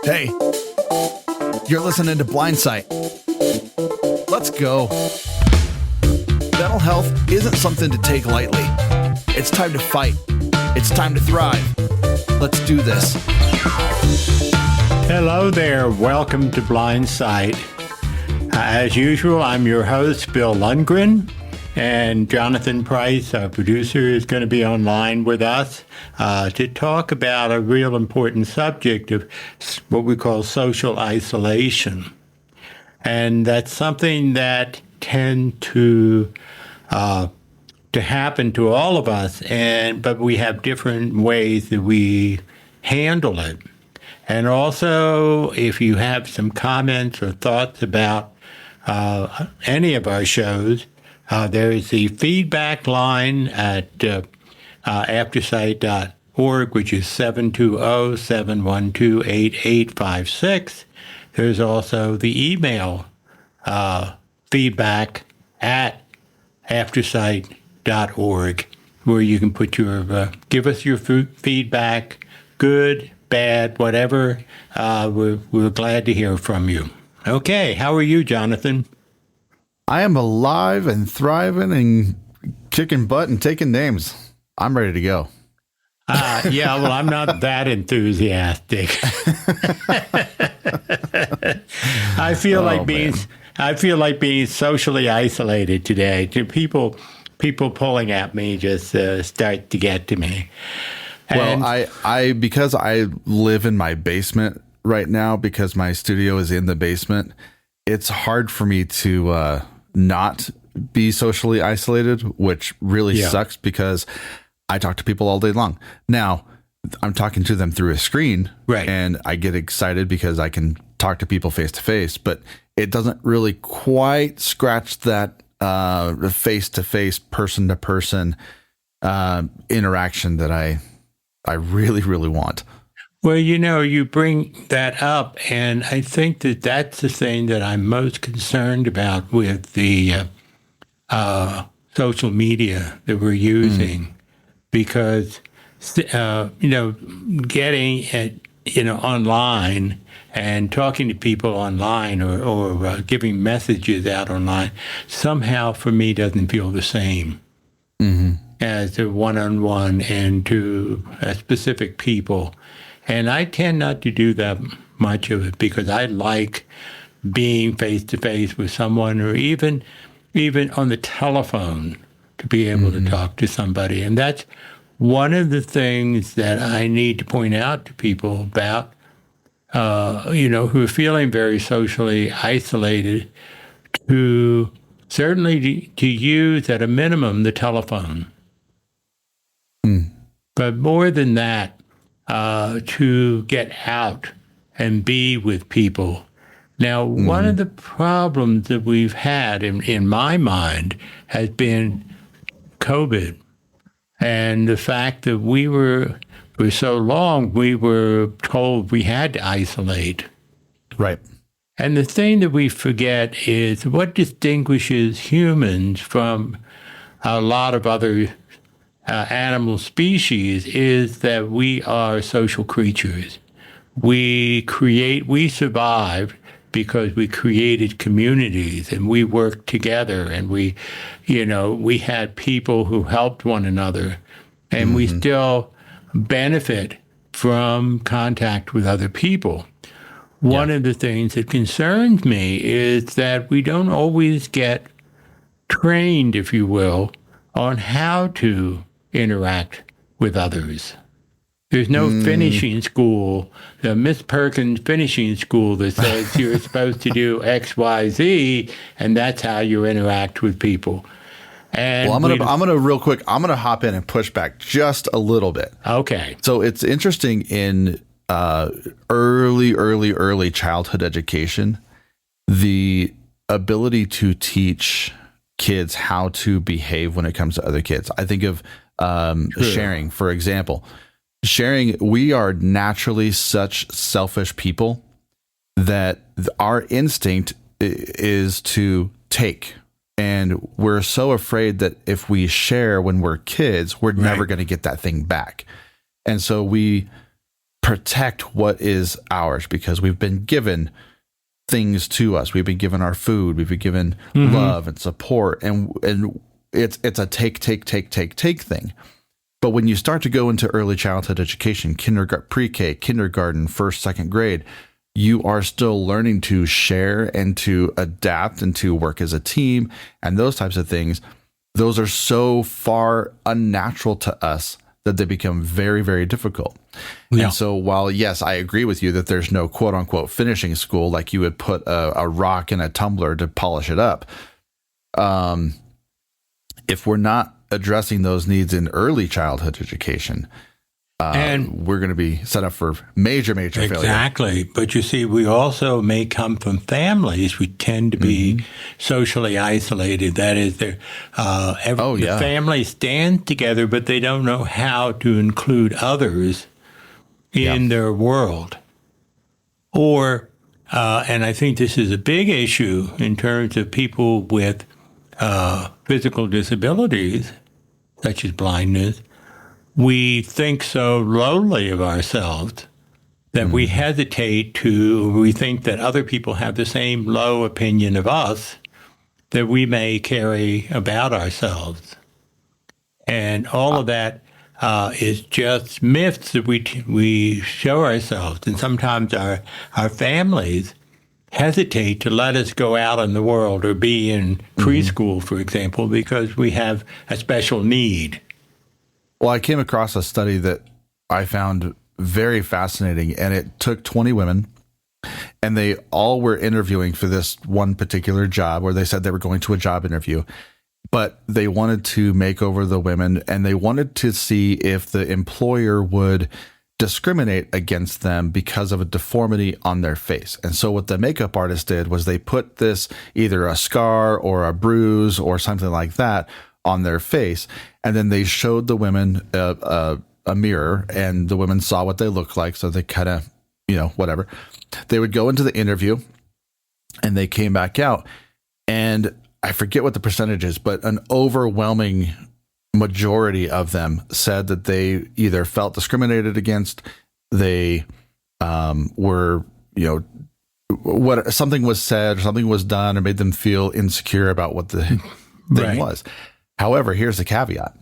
Hey, you're listening to Blindsight. Let's go. Mental health isn't something to take lightly. It's time to fight. It's time to thrive. Let's do this. Hello there. Welcome to Blindsight. As usual, I'm your host, Bill Lundgren, and Jonathan Price, our producer, is going to be online with us to talk about a real important subject of what we call social isolation. And that's something that tends to happen to all of us, but we have different ways that we handle it. And also, if you have some comments or thoughts about any of our shows, there is the feedback line at aftersight.org, which is 720-712-8856. There's also the email feedback at aftersight.org, where you can put give us your feedback, good, bad, whatever. We're glad to hear from you. Okay, how are you, Jonathan? I am alive and thriving and kicking butt and taking names. I'm ready to go. Yeah, well, I'm not that enthusiastic. I feel like being socially isolated today. People pulling at me just start to get to me. And well, I because I live in my basement right now, because my studio is in the basement, it's hard for me to not be socially isolated, which really sucks because I talk to people all day long. Now, I'm talking to them through a screen, right, and I get excited because I can talk to people face to face, but it doesn't really quite scratch that face to face, person to person interaction that I really, really want. Well, you bring that up, and I think that that's the thing that I'm most concerned about with the social media that we're using, because getting online and talking to people online or giving messages out online somehow for me doesn't feel the same as a one-on-one and to specific people. And I tend not to do that much of it because I like being face-to-face with someone, or even on the telephone to be able to talk to somebody. And that's one of the things that I need to point out to people about, who are feeling very socially isolated, to certainly to use at a minimum the telephone. But more than that, to get out and be with people. Now, one of the problems that we've had in my mind has been COVID, and the fact that for so long, we were told we had to isolate. Right. And the thing that we forget is what distinguishes humans from a lot of other animal species is that we are social creatures. We survived because we created communities and we worked together, and we had people who helped one another, and we still benefit from contact with other people. One of the things that concerns me is that we don't always get trained, if you will, on how to interact with others. There's no finishing school, the Miss Perkins finishing school that says you're supposed to do X, Y, Z, and that's how you interact with people. And well, I'm gonna real quick. I'm gonna hop in and push back just a little bit. Okay. So it's interesting in early childhood education, the ability to teach kids how to behave when it comes to other kids. I think of sharing, for example. Sharing, we are naturally such selfish people that our instinct is to take. And we're so afraid that if we share when we're kids, we're never going to get that thing back. And so we protect what is ours because we've been given things to us. We've been given our food. We've been given love and support, and it's a take thing. But when you start to go into early childhood education, kindergarten, pre-K, kindergarten, first, second grade, you are still learning to share and to adapt and to work as a team and those types of things. Those are so far unnatural to us that they become very, very difficult. Yeah. And so while, yes, I agree with you that there's no quote unquote finishing school, like you would put a rock in a tumbler to polish it up. If we're not addressing those needs in early childhood education, and we're going to be set up for major failure. Exactly. But you see, we also may come from families we tend to be socially isolated. That is, the family stands together, but they don't know how to include others in their world. Or, and I think this is a big issue in terms of people with physical disabilities, such as blindness. We think so lowly of ourselves that we hesitate we think that other people have the same low opinion of us that we may carry about ourselves. And all of that is just myths that we show ourselves. And sometimes our families hesitate to let us go out in the world or be in preschool, for example, because we have a special need. Well, I came across a study that I found very fascinating, and it took 20 women, and they all were interviewing for this one particular job where they said they were going to a job interview, but they wanted to make over the women, and they wanted to see if the employer would discriminate against them because of a deformity on their face. And so what the makeup artist did was they put this, either a scar or a bruise or something like that, on their face, and then they showed the women a mirror, and the women saw what they looked like, so they kind of, whatever. They would go into the interview, and they came back out, and I forget what the percentage is, but an overwhelming majority of them said that they either felt discriminated against, they were, something was said, or something was done, or made them feel insecure about what the thing was. However, here's the caveat.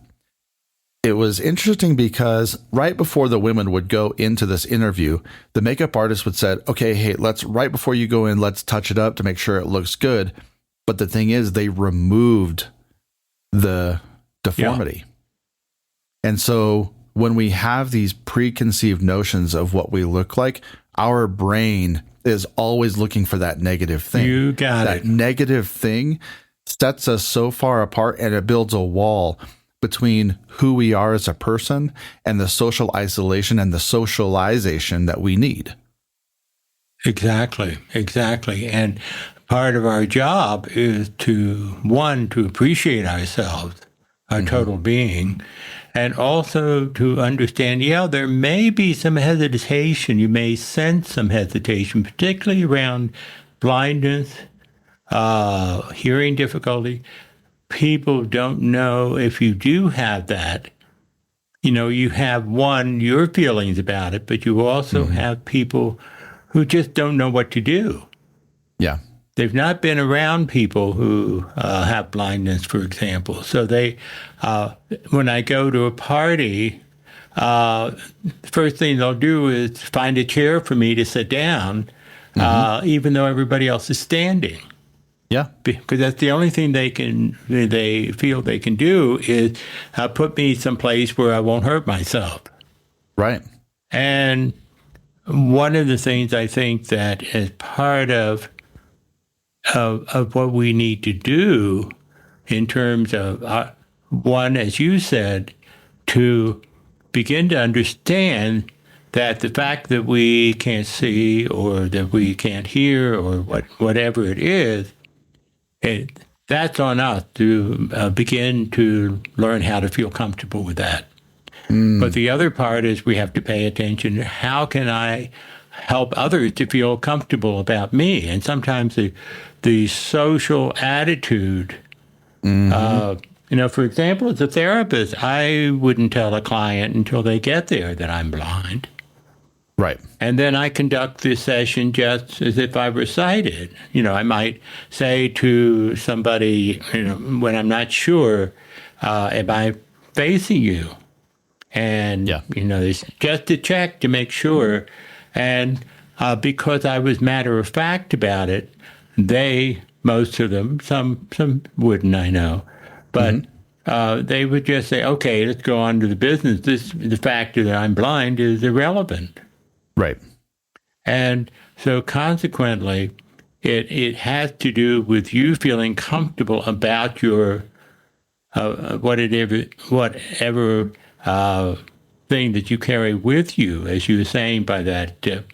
It was interesting because right before the women would go into this interview, the makeup artist would say, okay, hey, right before you go in, let's touch it up to make sure it looks good. But the thing is, they removed the deformity. Yeah. And so when we have these preconceived notions of what we look like, our brain is always looking for that negative thing. You got it. That negative thing sets us so far apart, and it builds a wall between who we are as a person and the social isolation and the socialization that we need. Exactly. And part of our job is to appreciate ourselves, our total being, and also to understand, there may be some hesitation. You may sense some hesitation, particularly around blindness, hearing difficulty. People don't know if you do have that. You have your feelings about it, but you also have people who just don't know what to do. Yeah. They've not been around people who have blindness, for example. So they, when I go to a party, the first thing they'll do is find a chair for me to sit down, even though everybody else is standing. Yeah, because that's the only thing they feel they can do is put me someplace where I won't hurt myself. Right. And one of the things I think that is part of what we need to do in terms of one, as you said, to begin to understand that the fact that we can't see or that we can't hear or whatever it is, that's on us to begin to learn how to feel comfortable with that. But the other part is we have to pay attention to how can I help others to feel comfortable about me? And sometimes the social attitude, for example, as a therapist, I wouldn't tell a client until they get there that I'm blind. Right. And then I conduct this session just as if I recited. I might say to somebody, when I'm not sure, am I facing you? And, it's just to check to make sure. And because I was matter of fact about it, most of them, some wouldn't, I know, but they would just say, okay, let's go on to the business. The fact that I'm blind is irrelevant. Right. And so consequently, it has to do with you feeling comfortable about your whatever thing that you carry with you, as you were saying by that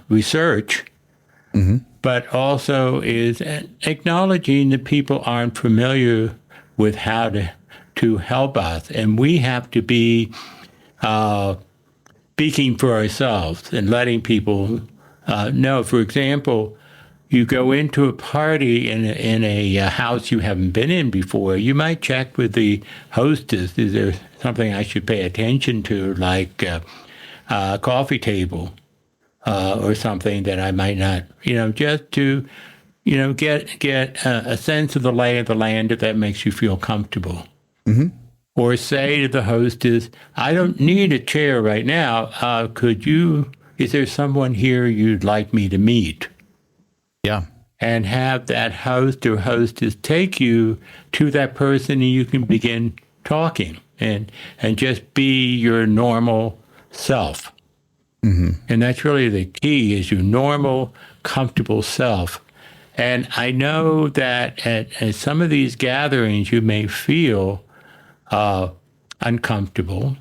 research, but also is acknowledging that people aren't familiar with how to help us. And we have to be speaking for ourselves and letting people know. For example, you go into a party in a house you haven't been in before, you might check with the hostess, is there something I should pay attention to, like a coffee table or something that I might not, just to, get a sense of the lay of the land, if that makes you feel comfortable. Mm-hmm. Or say to the hostess, I don't need a chair right now. Is there someone here you'd like me to meet? Yeah. And have that host or hostess take you to that person, and you can begin talking and just be your normal self. Mm-hmm. And that's really the key, is your normal, comfortable self. And I know that at some of these gatherings, you may feel uncomfortable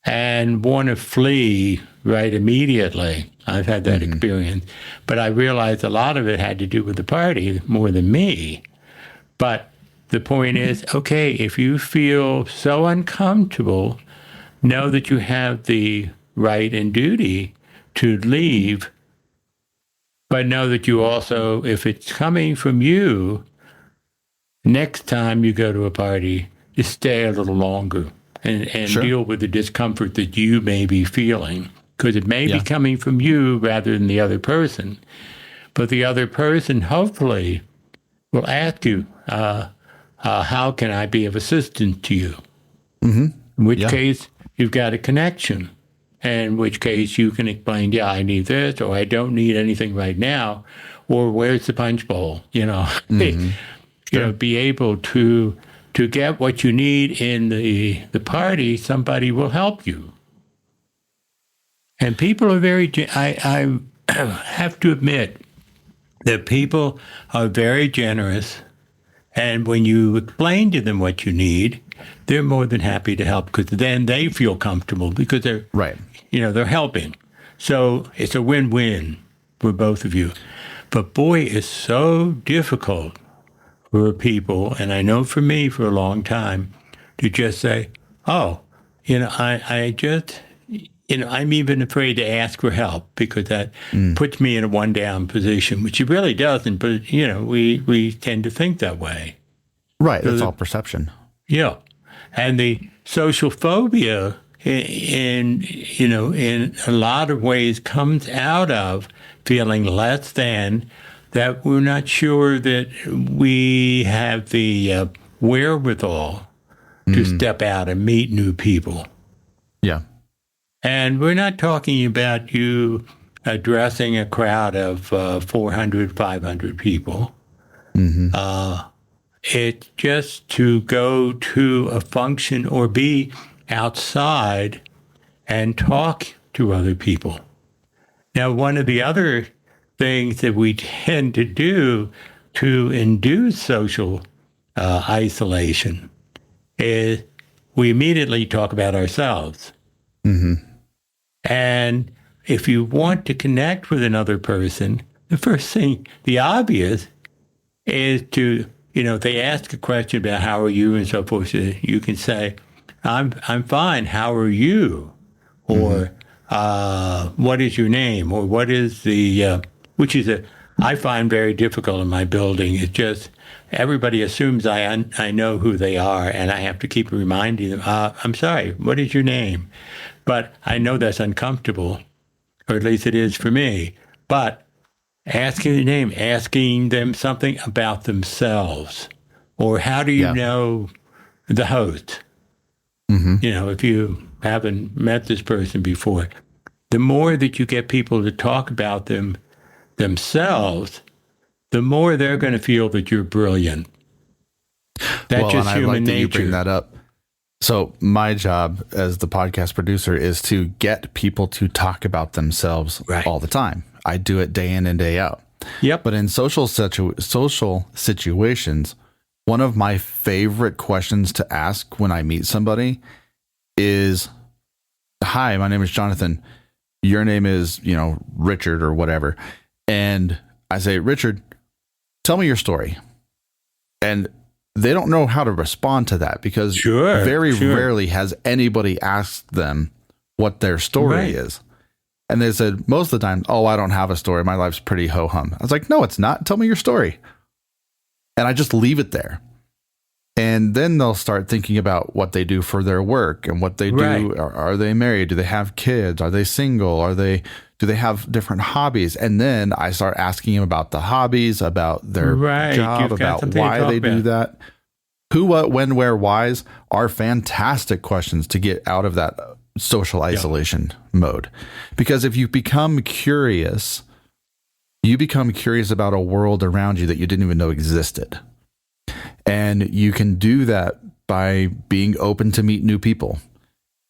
and want to flee right immediately. I've had that experience. But I realized a lot of it had to do with the party more than me. But the point is, okay, if you feel so uncomfortable, know that you have the right and duty to leave. But know that you also, if it's coming from you, next time you go to a party, just stay a little longer and Sure. deal with the discomfort that you may be feeling. Because it may be coming from you rather than the other person. But the other person, hopefully, will ask you, how can I be of assistance to you? Mm-hmm. In which case, you've got a connection. In which case, you can explain, I need this, or I don't need anything right now, or where's the punch bowl? Mm-hmm. Be able to get what you need in the party. Somebody will help you. And people are I have to admit that people are very generous. And when you explain to them what you need, they're more than happy to help, because then they feel comfortable because they're, they're helping. So it's a win-win for both of you. But boy, it's so difficult for people, and I know for me for a long time, to just say, I just... I'm even afraid to ask for help, because that puts me in a one-down position, which it really doesn't. But, we tend to think that way. Right. So that's all perception. Yeah. And the social phobia in a lot of ways comes out of feeling less than, that we're not sure that we have the wherewithal to step out and meet new people. Yeah. And we're not talking about you addressing a crowd of 400, 500 people. Mm-hmm. It's just to go to a function or be outside and talk to other people. Now, one of the other things that we tend to do to induce social isolation is we immediately talk about ourselves. Mm-hmm. And if you want to connect with another person, the first thing, the obvious, is to, if they ask a question about how are you and so forth, you can say, I'm fine, how are you? Or what is your name? Or what is the, which is I find very difficult in my building. It's just everybody assumes I know who they are, and I have to keep reminding them, I'm sorry, what is your name? But I know that's uncomfortable, or at least it is for me. But asking the name, asking them something about themselves, or how do you know the host? You know, if you haven't met this person before, the more that you get people to talk about themselves, the more they're going to feel that you're brilliant. That's just and human I like that nature. you bring that up. So my job as the podcast producer is to get people to talk about themselves all the time. I do it day in and day out. Yep. But in social situations, one of my favorite questions to ask when I meet somebody is, "Hi, my name is Jonathan. Your name is, Richard or whatever." And I say, "Richard, tell me your story." And they don't know how to respond to that because very rarely has anybody asked them what their story is. And they said most of the time, "Oh, I don't have a story. My life's pretty ho-hum." I was like, "No, it's not. Tell me your story." And I just leave it there. And then they'll start thinking about what they do for their work and what they do. Are they married? Do they have kids? Are they single? Do they have different hobbies? And then I start asking them about the hobbies, about their job, about why they do that. Who, what, when, where, whys are fantastic questions to get out of that social isolation mode. Because if you become curious about a world around you that you didn't even know existed. And you can do that by being open to meet new people.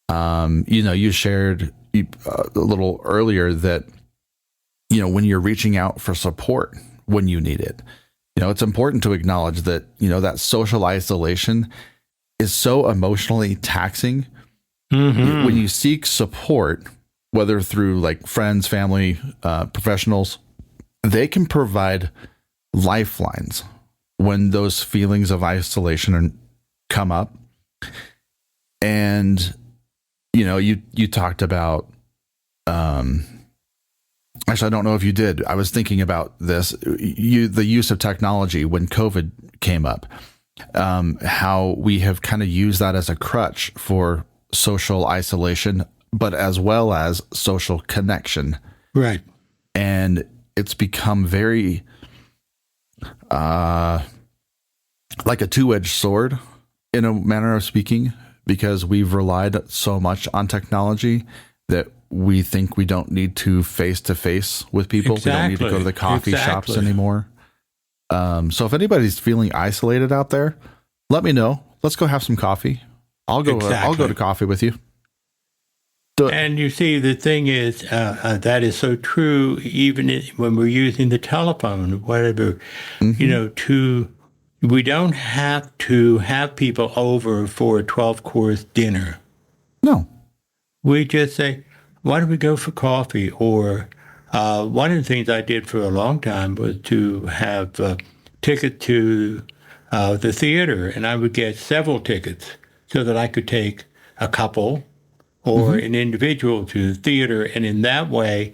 You shared a little earlier that, when you're reaching out for support when you need it, it's important to acknowledge that, that social isolation is so emotionally taxing. When you seek support, whether through like friends, family, professionals, they can provide lifelines when those feelings of isolation come up. And, you talked about, actually, I don't know if you did. I was thinking about this, the use of technology when COVID came up, how we have kind of used that as a crutch for social isolation, but as well as social connection. Right. And it's become very, like a two-edged sword in a manner of speaking, because we've relied so much on technology that we think we don't need to face-to-face with people. We don't need to go to the coffee shops anymore. So if anybody's feeling isolated out there, let me know. Let's go have some coffee. I'll go to coffee with you. And you see, the thing is, that is so true, even when we're using the telephone, whatever, we don't have to have people over for a 12-course dinner. No. We just say, why don't we go for coffee? Or one of the things I did for a long time was to have a ticket to the theater, and I would get several tickets so that I could take a couple or an individual to the theater. And in that way,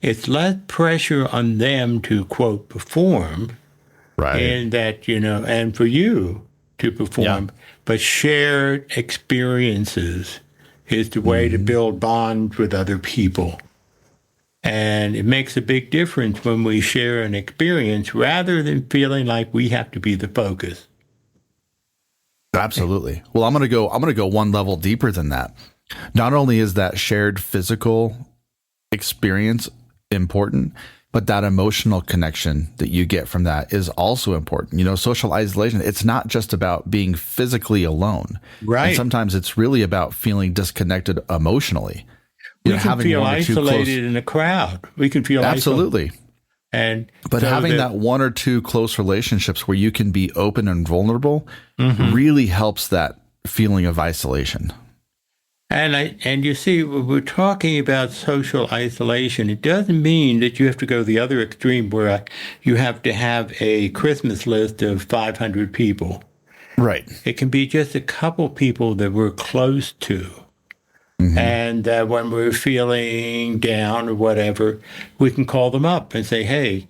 it's less pressure on them to, quote, perform. Right. And that, and for you to perform, but shared experiences is the way to build bonds with other people. And it makes a big difference when we share an experience rather than feeling like we have to be the focus. Absolutely. Well, I'm going to go one level deeper than that. Not only is that shared physical experience important, but that emotional connection that you get from that is also important. Social isolation, it's not just about being physically alone. Right. And sometimes it's really about feeling disconnected emotionally. We can feel isolated in a crowd. We can feel absolutely. But so having that one or two close relationships where you can be open and vulnerable really helps that feeling of isolation. And you see, when we're talking about social isolation, it doesn't mean that you have to go the other extreme where you have to have a Christmas list of 500 people. Right. It can be just a couple people that we're close to. And when we're feeling down or whatever, we can call them up and say, hey,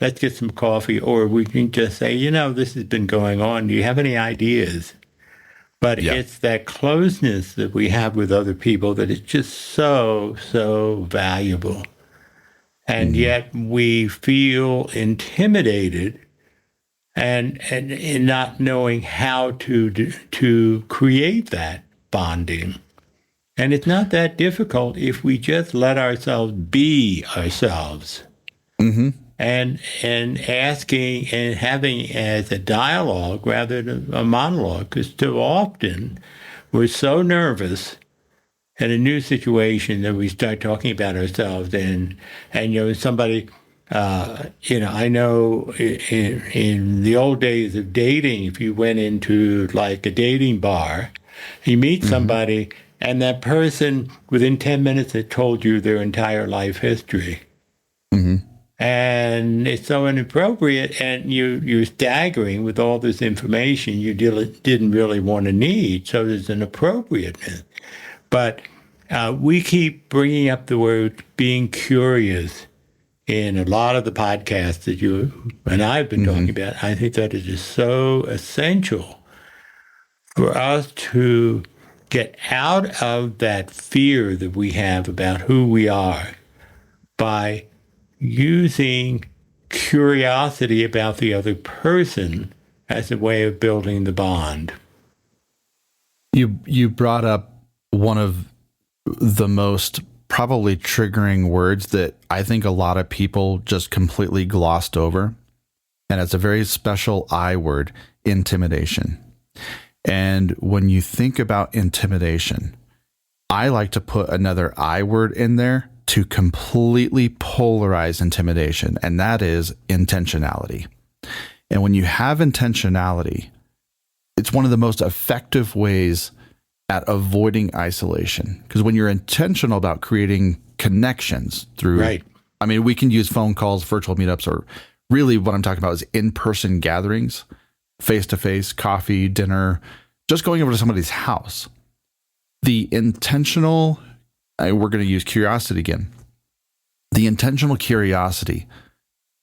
let's get some coffee. Or we can just say, this has been going on. Do you have any ideas? But it's that closeness that we have with other people that is just so, so valuable. And yet we feel intimidated and in not knowing how to create that bonding. And it's not that difficult if we just let ourselves be ourselves. And asking and having as a dialogue rather than a monologue, because too often we're so nervous in a new situation that we start talking about ourselves and somebody, I know in the old days of dating, if you went into like a dating bar, you meet somebody and that person within 10 minutes had told you their entire life history. And it's so inappropriate, and you're staggering with all this information you didn't really want to need, so there's an appropriateness. But we keep bringing up the word being curious in a lot of the podcasts that you and I have been talking about. I think that it is so essential for us to get out of that fear that we have about who we are by using curiosity about the other person as a way of building the bond. You brought up one of the most probably triggering words that I think a lot of people just completely glossed over. And it's a very special I word, intimidation. And when you think about intimidation, I like to put another I word in there to completely polarize intimidation, and that is intentionality. And when you have intentionality, it's one of the most effective ways at avoiding isolation. Because when you're intentional about creating connections through, I mean, we can use phone calls, virtual meetups, or really what I'm talking about is in-person gatherings, face-to-face, coffee, dinner, just going over to somebody's house. The intentional, we're going to use curiosity again. The intentional curiosity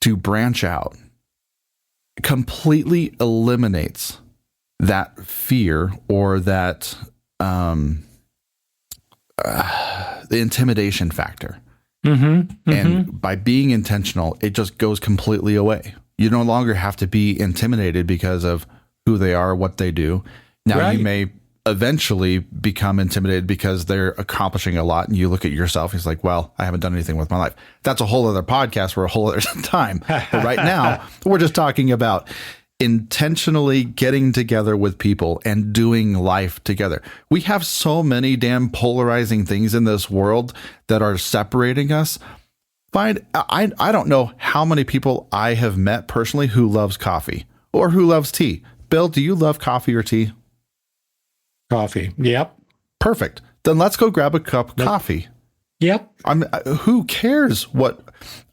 to branch out completely eliminates that fear or that the intimidation factor. And by being intentional, it just goes completely away. You no longer have to be intimidated because of who they are, what they do. Now you may eventually become intimidated because they're accomplishing a lot, and you look at yourself, he's like, well, I haven't done anything with my life. That's a whole other podcast for a whole other time. But right now, we're just talking about intentionally getting together with people and doing life together. We have so many damn polarizing things in this world that are separating us. I don't know how many people I have met personally who loves coffee or who loves tea. Bill, do you love coffee or tea? Coffee. Yep. Perfect. Then let's go grab a cup of coffee. Yep. Who cares what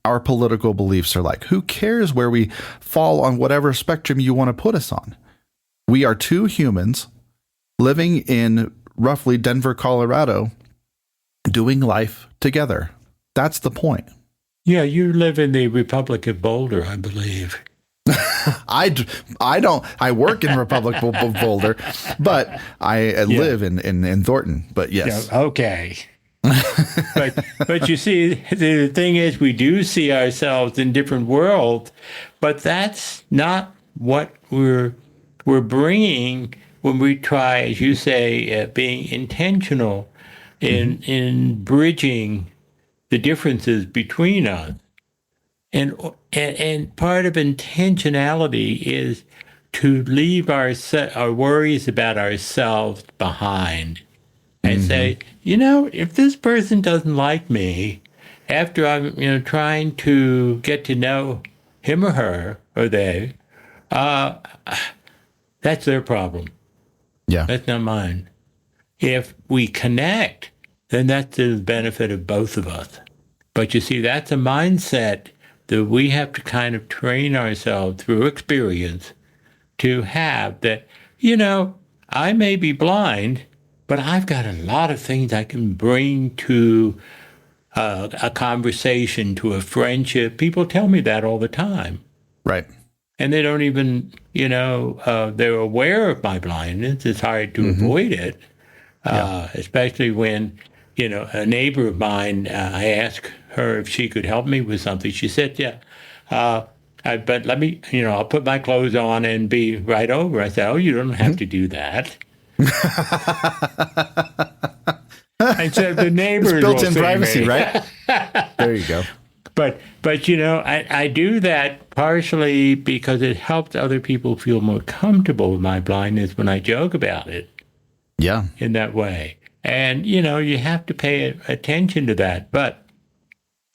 our political beliefs are like? Who cares where we fall on whatever spectrum you want to put us on? We are two humans living in roughly Denver, Colorado, doing life together. That's the point. Yeah, you live in the Republic of Boulder, I believe. I don't. I work in Republic of Boulder, but I live in Thornton. But yes, yeah, okay. but you see, the thing is, we do see ourselves in different worlds, but that's not what we're bringing when we try, as you say, being intentional in bridging the differences between us. And part of intentionality is to leave our worries about ourselves behind and say, if this person doesn't like me, after I'm trying to get to know him or her or they, that's their problem. Yeah, that's not mine. If we connect, then that's to the benefit of both of us. But you see, that's a mindset that we have to kind of train ourselves through experience to have that, I may be blind, but I've got a lot of things I can bring to a conversation, to a friendship. People tell me that all the time. Right. and they don't even, they're aware of my blindness. It's hard to avoid it, especially when, a neighbor of mine, I asked her if she could help me with something. She said, yeah, but let me, I'll put my clothes on and be right over. I said, oh, you don't have to do that. I said, the neighbors it's built-in privacy, me. Right? There you go. But I do that partially because it helps other people feel more comfortable with my blindness when I joke about it. Yeah. In that way. And, you have to pay attention to that. But,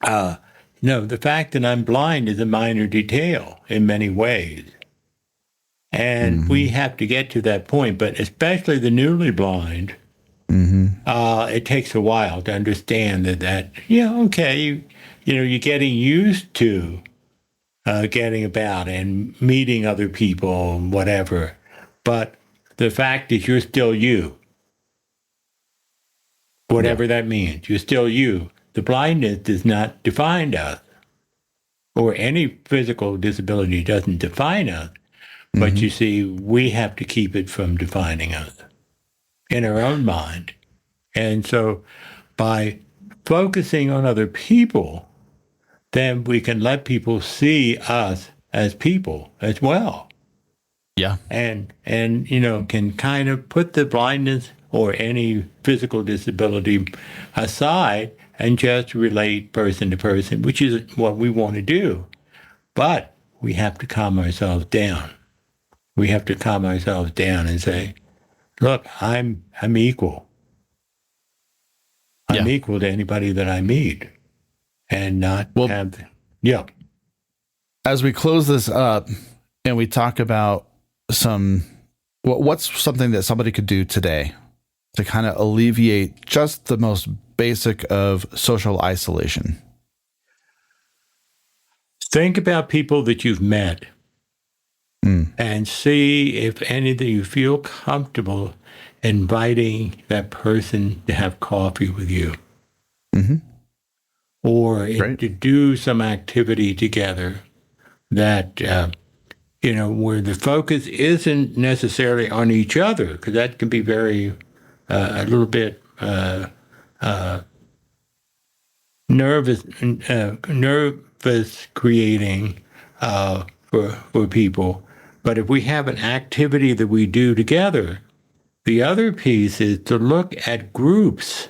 the fact that I'm blind is a minor detail in many ways. And we have to get to that point. But especially the newly blind, it takes a while to understand that you're getting used to getting about and meeting other people and whatever. But the fact is you're still you. Whatever that means. You're still you. The blindness does not define us. Or any physical disability doesn't define us. But you see, we have to keep it from defining us in our own mind. And so by focusing on other people, then we can let people see us as people as well. Yeah. And can kind of put the blindness or any physical disability aside and just relate person to person, which is what we want to do. But we have to calm ourselves down. We have to calm ourselves down and say, look, I'm equal. I'm equal to anybody that I meet, and not have. Yeah. As we close this up, and we talk about what's something that somebody could do today to kind of alleviate just the most basic of social isolation. Think about people that you've met, and see if any that you feel comfortable inviting that person to have coffee with you. Or to do some activity together that, where the focus isn't necessarily on each other, because that can be very, a little bit nervous creating for people. But if we have an activity that we do together, the other piece is to look at groups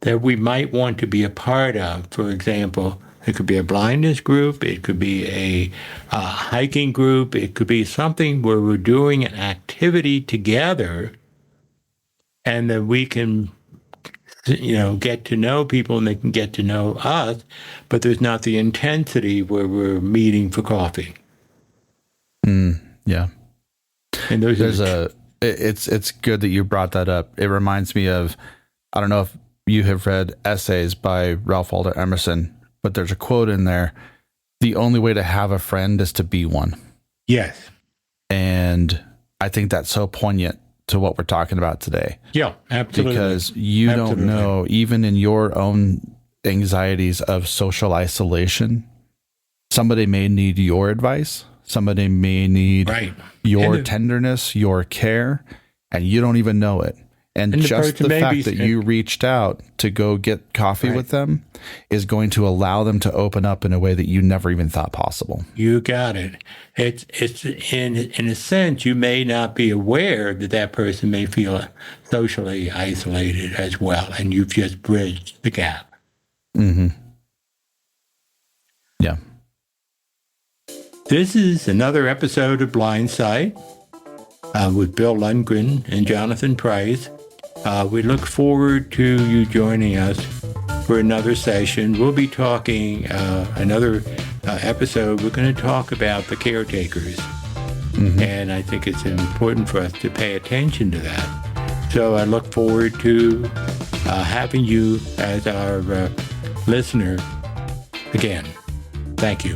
that we might want to be a part of. For example, it could be a blindness group, it could be a hiking group, it could be something where we're doing an activity together and that we can, get to know people and they can get to know us, but there's not the intensity where we're meeting for coffee. Yeah. And it's good that you brought that up. It reminds me of, I don't know if you have read essays by Ralph Waldo Emerson, but there's a quote in there: the only way to have a friend is to be one. Yes. And I think that's so poignant to what we're talking about today. Yeah, absolutely. Because you don't know, even in your own anxieties of social isolation, somebody may need your advice. Somebody may need your tenderness, your care, and you don't even know it. And just the fact that you reached out to go get coffee with them is going to allow them to open up in a way that you never even thought possible. You got it. It's in a sense, you may not be aware that person may feel socially isolated as well, and you've just bridged the gap. Yeah. This is another episode of Blindsight with Bill Lundgren and Jonathan Price. We look forward to you joining us for another session. We'll be talking another episode. We're going to talk about the caretakers. And I think it's important for us to pay attention to that. So I look forward to having you as our listener again. Thank you.